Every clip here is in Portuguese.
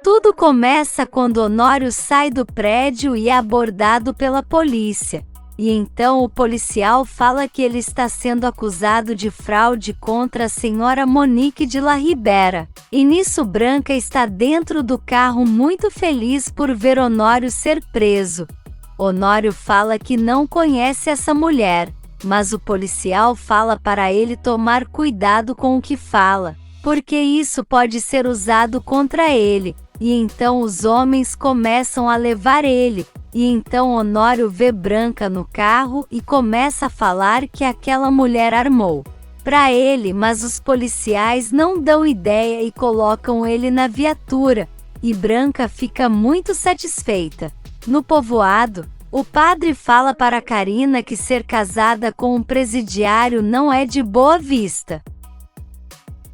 Tudo começa quando Honório sai do prédio e é abordado pela polícia. E então o policial fala que ele está sendo acusado de fraude contra a senhora Monique de La Ribera. E nisso Branca está dentro do carro muito feliz por ver Honório ser preso. Honório fala que não conhece essa mulher, mas o policial fala para ele tomar cuidado com o que fala, porque isso pode ser usado contra ele. E então os homens começam a levar ele. E então Honório vê Branca no carro e começa a falar que aquela mulher armou para ele, mas os policiais não dão ideia e colocam ele na viatura. E Branca fica muito satisfeita. No povoado, o padre fala para Karina que ser casada com um presidiário não é de boa vista.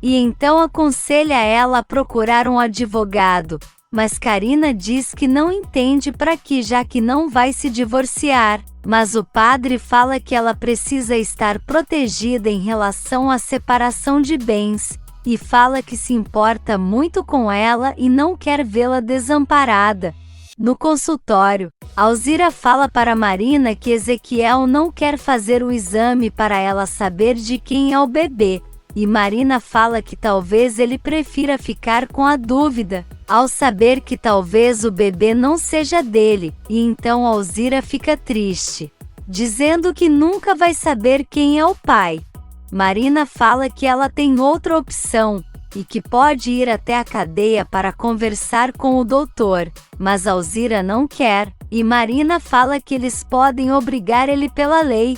E então aconselha ela a procurar um advogado. Mas Karina diz que não entende para que, já que não vai se divorciar. Mas o padre fala que ela precisa estar protegida em relação à separação de bens, e fala que se importa muito com ela e não quer vê-la desamparada. No consultório, Alzira fala para Marina que Ezequiel não quer fazer o exame para ela saber de quem é o bebê. E Marina fala que talvez ele prefira ficar com a dúvida, ao saber que talvez o bebê não seja dele, e então Alzira fica triste, dizendo que nunca vai saber quem é o pai. Marina fala que ela tem outra opção, e que pode ir até a cadeia para conversar com o doutor, mas Alzira não quer, e Marina fala que eles podem obrigar ele pela lei.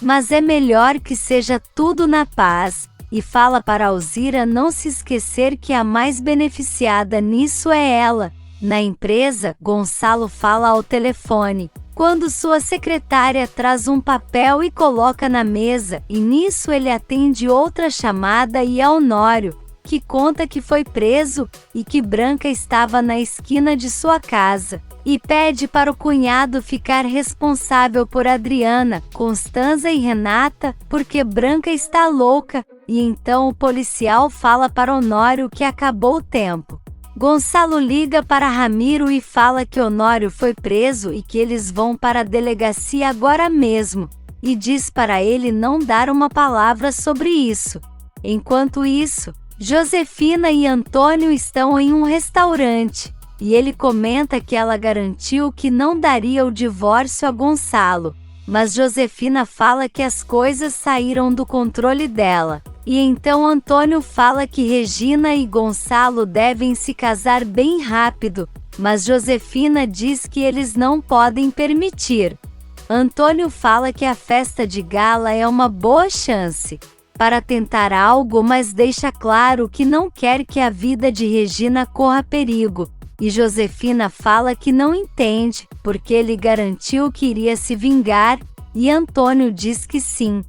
Mas é melhor que seja tudo na paz, e fala para Alzira não se esquecer que a mais beneficiada nisso é ela. Na empresa, Gonçalo fala ao telefone, quando sua secretária traz um papel e coloca na mesa, e nisso ele atende outra chamada e é Honório, que conta que foi preso, e que Branca estava na esquina de sua casa. E pede para o cunhado ficar responsável por Adriana, Constanza e Renata, porque Branca está louca, e então o policial fala para Honório que acabou o tempo. Gonçalo liga para Ramiro e fala que Honório foi preso e que eles vão para a delegacia agora mesmo, e diz para ele não dar uma palavra sobre isso. Enquanto isso, Josefina e Antônio estão em um restaurante. E ele comenta que ela garantiu que não daria o divórcio a Gonçalo, mas Josefina fala que as coisas saíram do controle dela. E então Antônio fala que Regina e Gonçalo devem se casar bem rápido, mas Josefina diz que eles não podem permitir. Antônio fala que a festa de gala é uma boa chance para tentar algo, mas deixa claro que não quer que a vida de Regina corra perigo. E Josefina fala que não entende, porque ele garantiu que iria se vingar, e Antônio diz que sim.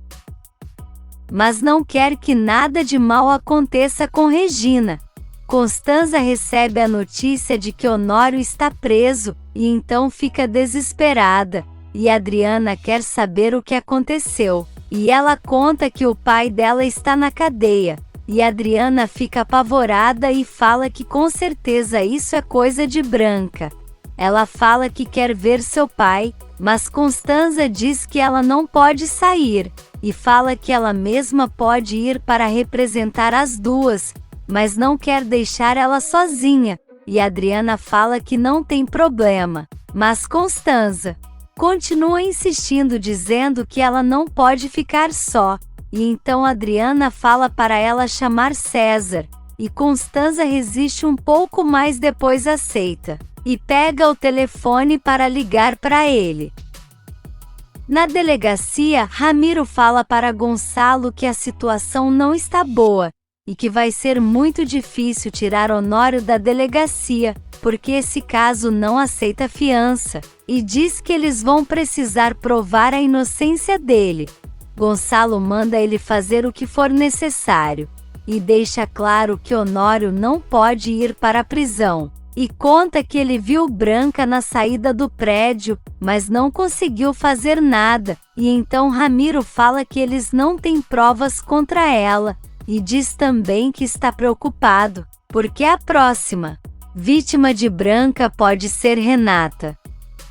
Mas não quer que nada de mal aconteça com Regina. Constanza recebe a notícia de que Honório está preso, e então fica desesperada, e Adriana quer saber o que aconteceu, e ela conta que o pai dela está na cadeia. E Adriana fica apavorada e fala que com certeza isso é coisa de Branca. Ela fala que quer ver seu pai, mas Constanza diz que ela não pode sair, e fala que ela mesma pode ir para representar as duas, mas não quer deixar ela sozinha, e Adriana fala que não tem problema, mas Constanza continua insistindo dizendo que ela não pode ficar só. E então Adriana fala para ela chamar César, e Constanza resiste um pouco, mas depois aceita, e pega o telefone para ligar para ele. Na delegacia, Ramiro fala para Gonçalo que a situação não está boa, e que vai ser muito difícil tirar Honório da delegacia, porque esse caso não aceita fiança, e diz que eles vão precisar provar a inocência dele. Gonçalo manda ele fazer o que for necessário, e deixa claro que Honório não pode ir para a prisão, e conta que ele viu Branca na saída do prédio, mas não conseguiu fazer nada, e então Ramiro fala que eles não têm provas contra ela, e diz também que está preocupado, porque a próxima vítima de Branca pode ser Renata.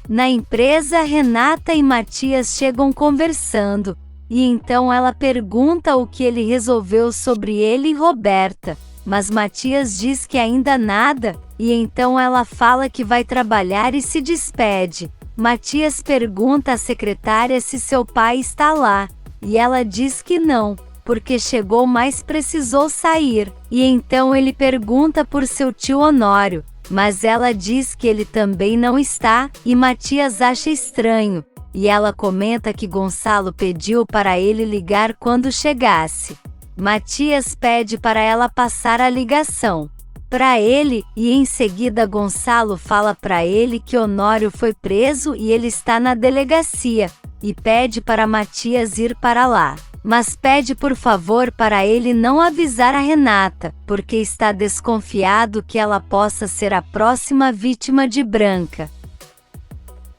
Na empresa, Renata e Matias chegam conversando, e então ela pergunta o que ele resolveu sobre ele e Roberta, mas Matias diz que ainda nada, e então ela fala que vai trabalhar e se despede. Matias pergunta à secretária se seu pai está lá, e ela diz que não, porque chegou mas precisou sair, e então ele pergunta por seu tio Honório, mas ela diz que ele também não está, e Matias acha estranho, e ela comenta que Gonçalo pediu para ele ligar quando chegasse. Matias pede para ela passar a ligação para ele, e em seguida Gonçalo fala para ele que Honório foi preso e ele está na delegacia, e pede para Matias ir para lá, mas pede por favor para ele não avisar a Renata, porque está desconfiado que ela possa ser a próxima vítima de Branca.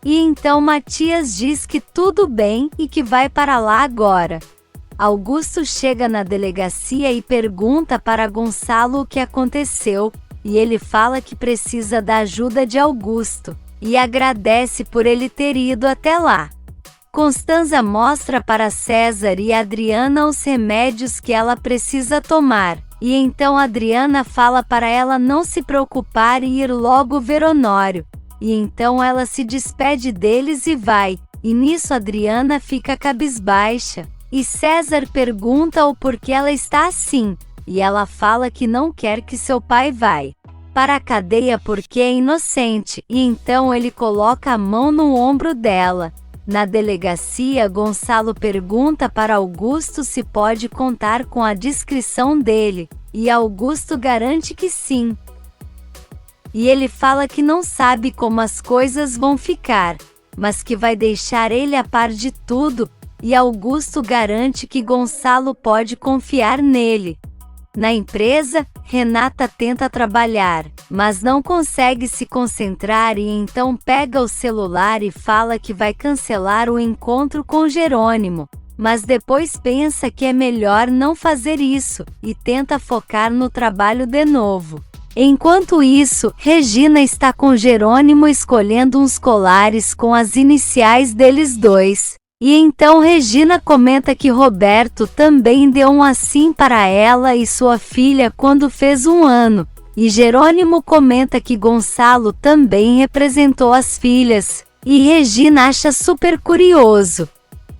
E então Matias diz que tudo bem e que vai para lá agora. Augusto chega na delegacia e pergunta para Gonçalo o que aconteceu, e ele fala que precisa da ajuda de Augusto, e agradece por ele ter ido até lá. Constanza mostra para César e Adriana os remédios que ela precisa tomar, e então Adriana fala para ela não se preocupar e ir logo ver Honório, e então ela se despede deles e vai, e nisso Adriana fica cabisbaixa. E César pergunta o porquê ela está assim, e ela fala que não quer que seu pai vá para a cadeia porque é inocente, e então ele coloca a mão no ombro dela. Na delegacia, Gonçalo pergunta para Augusto se pode contar com a descrição dele, e Augusto garante que sim. E ele fala que não sabe como as coisas vão ficar, mas que vai deixar ele a par de tudo, e Augusto garante que Gonçalo pode confiar nele. Na empresa, Renata tenta trabalhar, mas não consegue se concentrar e então pega o celular e fala que vai cancelar o encontro com Jerônimo, mas depois pensa que é melhor não fazer isso, e tenta focar no trabalho de novo. Enquanto isso, Regina está com Jerônimo escolhendo uns colares com as iniciais deles dois. E então Regina comenta que Roberto também deu um assim para ela e sua filha quando fez 1 ano, e Jerônimo comenta que Gonçalo também representou as filhas, e Regina acha super curioso.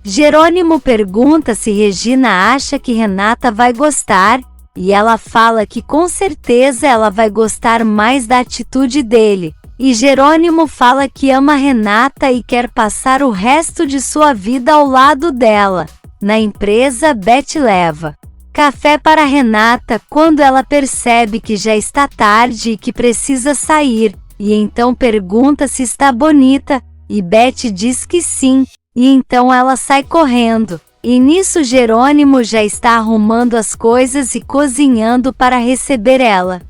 Jerônimo pergunta se Regina acha que Renata vai gostar, e ela fala que com certeza ela vai gostar mais da atitude dele. E Jerônimo fala que ama Renata e quer passar o resto de sua vida ao lado dela. Na empresa, Beth leva café para Renata quando ela percebe que já está tarde e que precisa sair, e então pergunta se está bonita, e Beth diz que sim, e então ela sai correndo. E nisso Jerônimo já está arrumando as coisas e cozinhando para receber ela.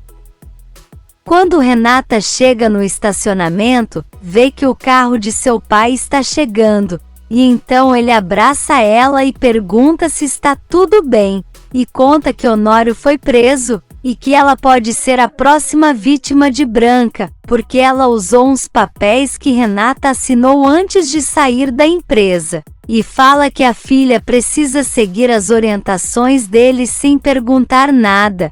Quando Renata chega no estacionamento, vê que o carro de seu pai está chegando, e então ele abraça ela e pergunta se está tudo bem, e conta que Honório foi preso, e que ela pode ser a próxima vítima de Branca, porque ela usou uns papéis que Renata assinou antes de sair da empresa, e fala que a filha precisa seguir as orientações dele sem perguntar nada.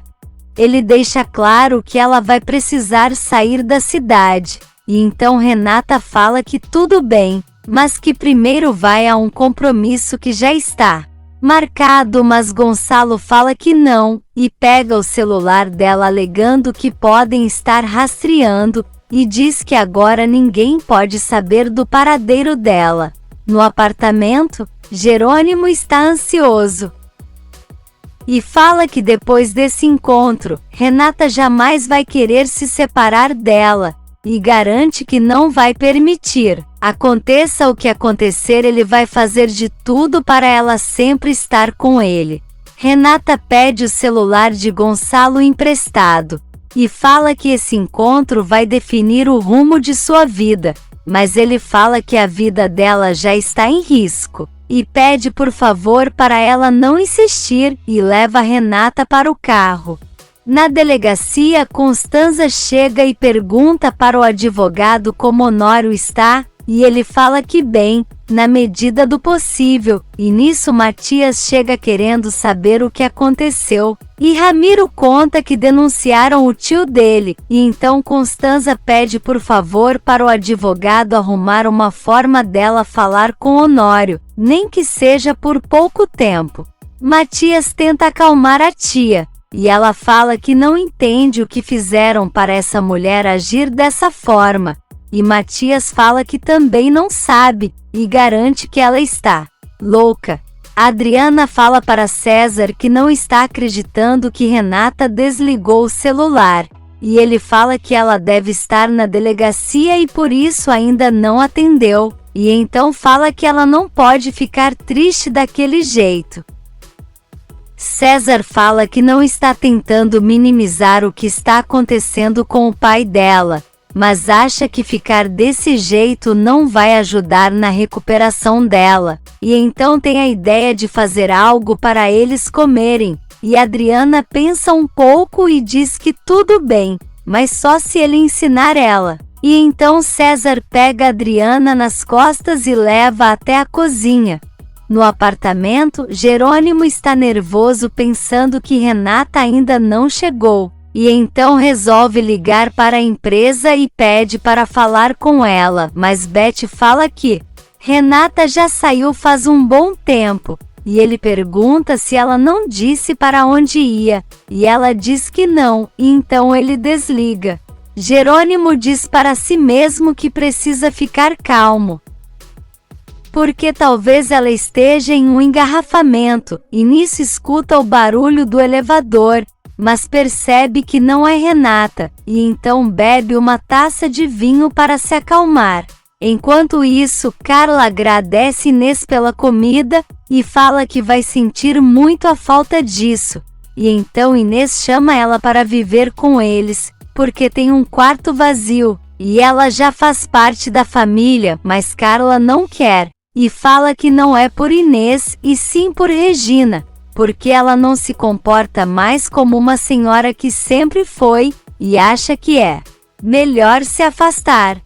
Ele deixa claro que ela vai precisar sair da cidade, e então Renata fala que tudo bem, mas que primeiro vai a um compromisso que já está marcado, mas Gonçalo fala que não, e pega o celular dela alegando que podem estar rastreando, e diz que agora ninguém pode saber do paradeiro dela. No apartamento, Jerônimo está ansioso e fala que depois desse encontro, Renata jamais vai querer se separar dela, e garante que não vai permitir. Aconteça o que acontecer, ele vai fazer de tudo para ela sempre estar com ele. Renata pede o celular de Gonçalo emprestado, e fala que esse encontro vai definir o rumo de sua vida, mas ele fala que a vida dela já está em risco. E pede por favor para ela não insistir, e leva Renata para o carro. Na delegacia, Constanza chega e pergunta para o advogado como Honório está, e ele fala que bem, na medida do possível, e nisso Matias chega querendo saber o que aconteceu, e Ramiro conta que denunciaram o tio dele, e então Constanza pede por favor para o advogado arrumar uma forma dela falar com Honório, nem que seja por pouco tempo. Matias tenta acalmar a tia, e ela fala que não entende o que fizeram para essa mulher agir dessa forma. E Matias fala que também não sabe, e garante que ela está louca. Adriana fala para César que não está acreditando que Renata desligou o celular, e ele fala que ela deve estar na delegacia e por isso ainda não atendeu, e então fala que ela não pode ficar triste daquele jeito. César fala que não está tentando minimizar o que está acontecendo com o pai dela, mas acha que ficar desse jeito não vai ajudar na recuperação dela, e então tem a ideia de fazer algo para eles comerem, e Adriana pensa um pouco e diz que tudo bem, mas só se ele ensinar ela. E então César pega Adriana nas costas e leva até a cozinha. No apartamento, Jerônimo está nervoso pensando que Renata ainda não chegou. E então resolve ligar para a empresa e pede para falar com ela, mas Beth fala que Renata já saiu faz um bom tempo, e ele pergunta se ela não disse para onde ia, e ela diz que não, e então ele desliga. Jerônimo diz para si mesmo que precisa ficar calmo, porque talvez ela esteja em um engarrafamento, e nisso escuta o barulho do elevador, mas percebe que não é Renata, e então bebe uma taça de vinho para se acalmar. Enquanto isso, Carla agradece Inês pela comida, e fala que vai sentir muito a falta disso. E então Inês chama ela para viver com eles, porque tem um quarto vazio, e ela já faz parte da família, mas Carla não quer, e fala que não é por Inês, e sim por Regina, porque ela não se comporta mais como uma senhora que sempre foi, e acha que é melhor se afastar.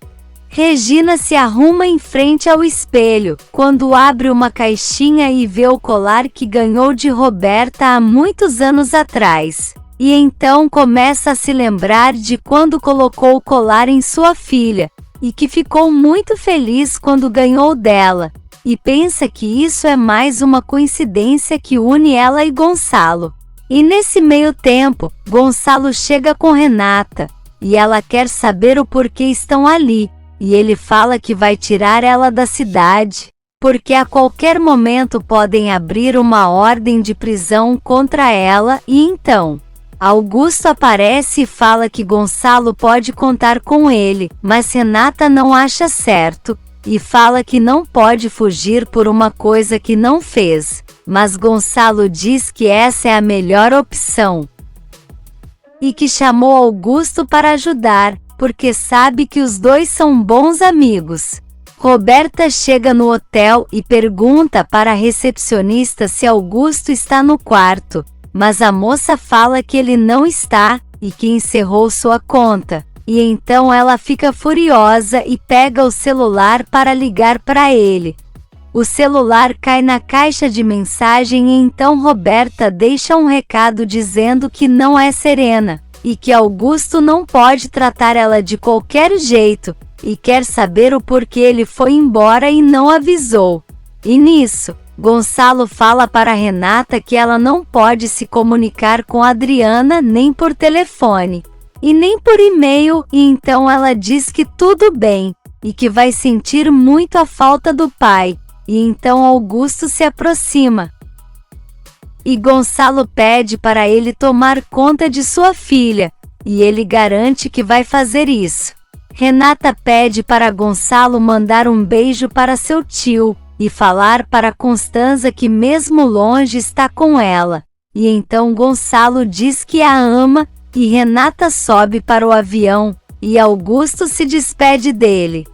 Regina se arruma em frente ao espelho, quando abre uma caixinha e vê o colar que ganhou de Roberta há muitos anos atrás. E então começa a se lembrar de quando colocou o colar em sua filha, e que ficou muito feliz quando ganhou dela. E pensa que isso é mais uma coincidência que une ela e Gonçalo. E nesse meio tempo, Gonçalo chega com Renata, e ela quer saber o porquê estão ali, e ele fala que vai tirar ela da cidade, porque a qualquer momento podem abrir uma ordem de prisão contra ela, e então Augusto aparece e fala que Gonçalo pode contar com ele, mas Renata não acha certo, e fala que não pode fugir por uma coisa que não fez, mas Gonçalo diz que essa é a melhor opção. E que chamou Augusto para ajudar, porque sabe que os dois são bons amigos. Roberta chega no hotel e pergunta para a recepcionista se Augusto está no quarto, mas a moça fala que ele não está, e que encerrou sua conta. E então ela fica furiosa e pega o celular para ligar para ele. O celular cai na caixa de mensagem e então Roberta deixa um recado dizendo que não é Serena, e que Augusto não pode tratar ela de qualquer jeito, e quer saber o porquê ele foi embora e não avisou. E nisso, Gonçalo fala para Renata que ela não pode se comunicar com Adriana nem por telefone, e nem por e-mail, e então ela diz que tudo bem, e que vai sentir muito a falta do pai, e então Augusto se aproxima. E Gonçalo pede para ele tomar conta de sua filha, e ele garante que vai fazer isso. Renata pede para Gonçalo mandar um beijo para seu tio, e falar para Constanza que mesmo longe está com ela, e então Gonçalo diz que a ama, e Renata sobe para o avião, e Augusto se despede dele.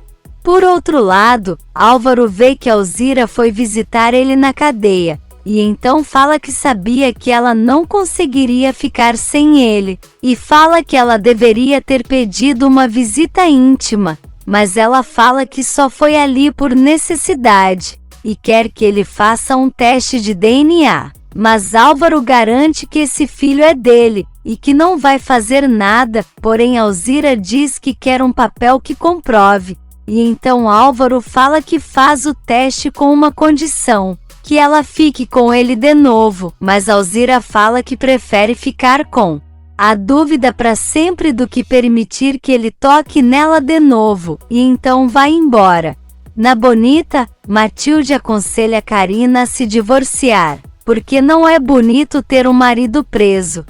Por outro lado, Álvaro vê que Alzira foi visitar ele na cadeia, e então fala que sabia que ela não conseguiria ficar sem ele, e fala que ela deveria ter pedido uma visita íntima, mas ela fala que só foi ali por necessidade, e quer que ele faça um teste de DNA. Mas Álvaro garante que esse filho é dele, e que não vai fazer nada, porém Alzira diz que quer um papel que comprove, e então Álvaro fala que faz o teste com uma condição, que ela fique com ele de novo, mas Alzira fala que prefere ficar com a dúvida para sempre do que permitir que ele toque nela de novo, e então vai embora. Na Bonita, Matilde aconselha Karina a se divorciar, porque não é bonito ter um marido preso.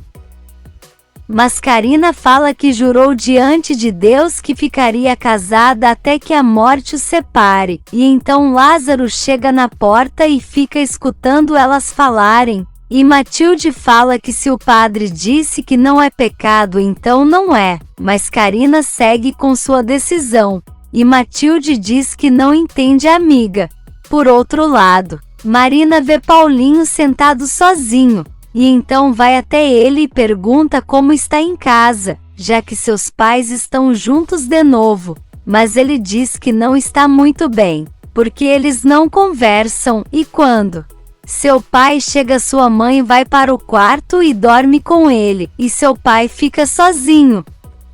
Mas Karina fala que jurou diante de Deus que ficaria casada até que a morte os separe, e então Lázaro chega na porta e fica escutando elas falarem, e Matilde fala que se o padre disse que não é pecado então não é, mas Karina segue com sua decisão, e Matilde diz que não entende a amiga. Por outro lado, Marina vê Paulinho sentado sozinho, e então vai até ele e pergunta como está em casa, já que seus pais estão juntos de novo, mas ele diz que não está muito bem, porque eles não conversam, e quando seu pai chega, sua mãe vai para o quarto e dorme com ele, e seu pai fica sozinho.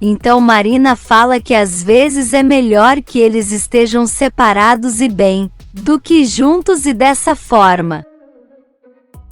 Então Marina fala que às vezes é melhor que eles estejam separados e bem, do que juntos e dessa forma.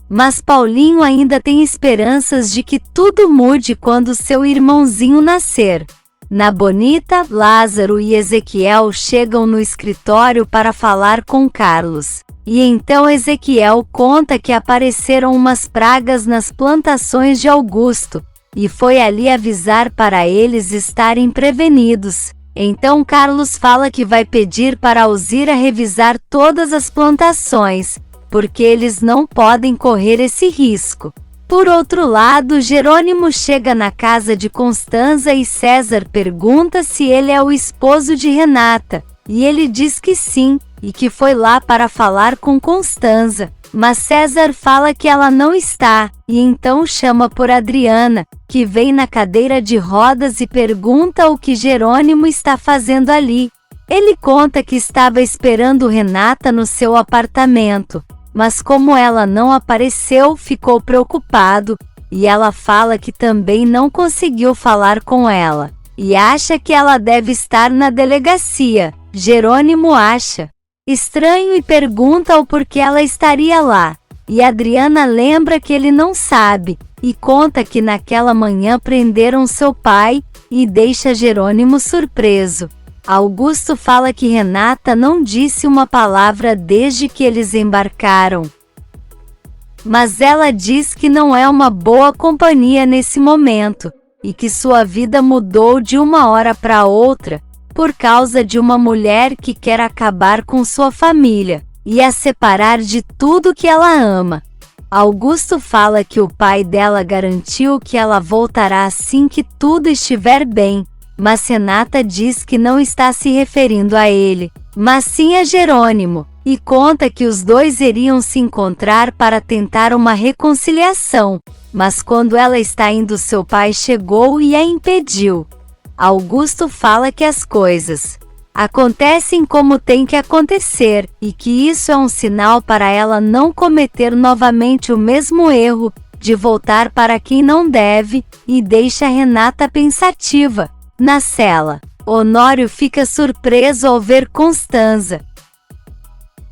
Mas Paulinho ainda tem esperanças de que tudo mude quando seu irmãozinho nascer. Na Bonita, Lázaro e Ezequiel chegam no escritório para falar com Carlos. E então Ezequiel conta que apareceram umas pragas nas plantações de Augusto, e foi ali avisar para eles estarem prevenidos. Então Carlos fala que vai pedir para Alzira revisar todas as plantações, porque eles não podem correr esse risco. Por outro lado, Jerônimo chega na casa de Constanza e César pergunta se ele é o esposo de Renata, e ele diz que sim, e que foi lá para falar com Constanza, mas César fala que ela não está, e então chama por Adriana, que vem na cadeira de rodas e pergunta o que Jerônimo está fazendo ali. Ele conta que estava esperando Renata no seu apartamento, mas como ela não apareceu, ficou preocupado, e ela fala que também não conseguiu falar com ela, e acha que ela deve estar na delegacia. Jerônimo acha estranho e pergunta o porquê ela estaria lá, e Adriana lembra que ele não sabe, e conta que naquela manhã prenderam seu pai, e deixa Jerônimo surpreso. Augusto fala que Renata não disse uma palavra desde que eles embarcaram, mas ela diz que não é uma boa companhia nesse momento, e que sua vida mudou de uma hora para outra, por causa de uma mulher que quer acabar com sua família, e a separar de tudo que ela ama. Augusto fala que o pai dela garantiu que ela voltará assim que tudo estiver bem, mas Renata diz que não está se referindo a ele, mas sim a Jerônimo, e conta que os dois iriam se encontrar para tentar uma reconciliação, mas quando ela está indo, seu pai chegou e a impediu. Augusto fala que as coisas acontecem como tem que acontecer, e que isso é um sinal para ela não cometer novamente o mesmo erro, de voltar para quem não deve, e deixa Renata pensativa. Na cela, Honório fica surpreso ao ver Constanza,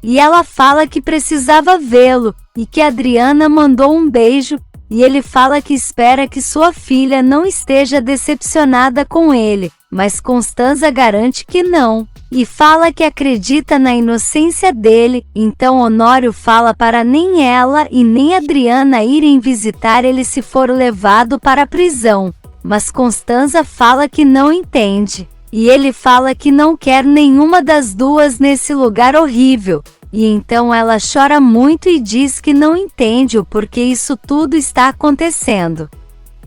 e ela fala que precisava vê-lo, e que Adriana mandou um beijo, e ele fala que espera que sua filha não esteja decepcionada com ele, mas Constanza garante que não, e fala que acredita na inocência dele. Então Honório fala para nem ela e nem Adriana irem visitar ele se for levado para a prisão, mas Constanza fala que não entende, e ele fala que não quer nenhuma das duas nesse lugar horrível. E então ela chora muito e diz que não entende o porquê isso tudo está acontecendo.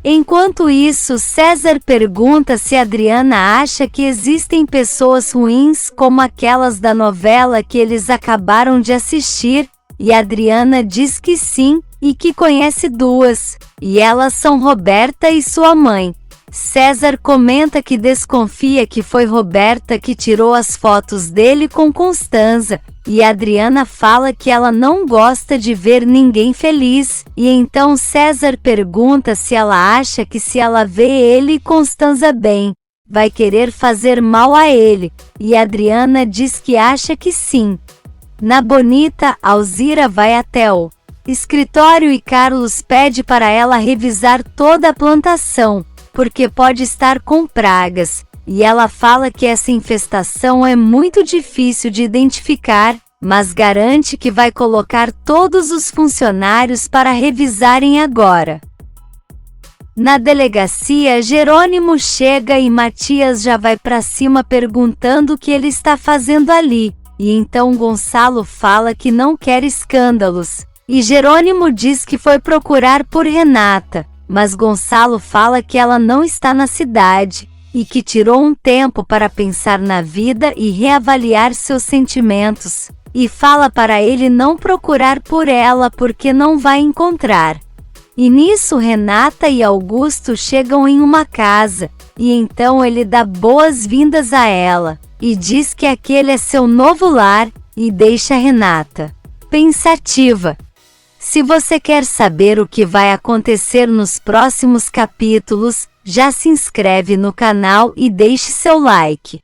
Enquanto isso, César pergunta se Adriana acha que existem pessoas ruins como aquelas da novela que eles acabaram de assistir, E Adriana diz que sim, e que conhece duas, e elas são Roberta e sua mãe. César comenta que desconfia que foi Roberta que tirou as fotos dele com Constanza, e Adriana fala que ela não gosta de ver ninguém feliz, e então César pergunta se ela acha que se ela vê ele e Constanza bem, vai querer fazer mal a ele, e Adriana diz que acha que sim. Na Bonita, Alzira vai até o escritório e Carlos pede para ela revisar toda a plantação, porque pode estar com pragas, e ela fala que essa infestação é muito difícil de identificar, mas garante que vai colocar todos os funcionários para revisarem agora. Na delegacia, Jerônimo chega e Matias já vai para cima perguntando o que ele está fazendo ali, e então Gonçalo fala que não quer escândalos, e Jerônimo diz que foi procurar por Renata, mas Gonçalo fala que ela não está na cidade, e que tirou um tempo para pensar na vida e reavaliar seus sentimentos, e fala para ele não procurar por ela porque não vai encontrar. E nisso Renata e Augusto chegam em uma casa, e então ele dá boas-vindas a ela, e diz que aquele é seu novo lar, e deixa Renata pensativa. Se você quer saber o que vai acontecer nos próximos capítulos, já se inscreve no canal e deixe seu like.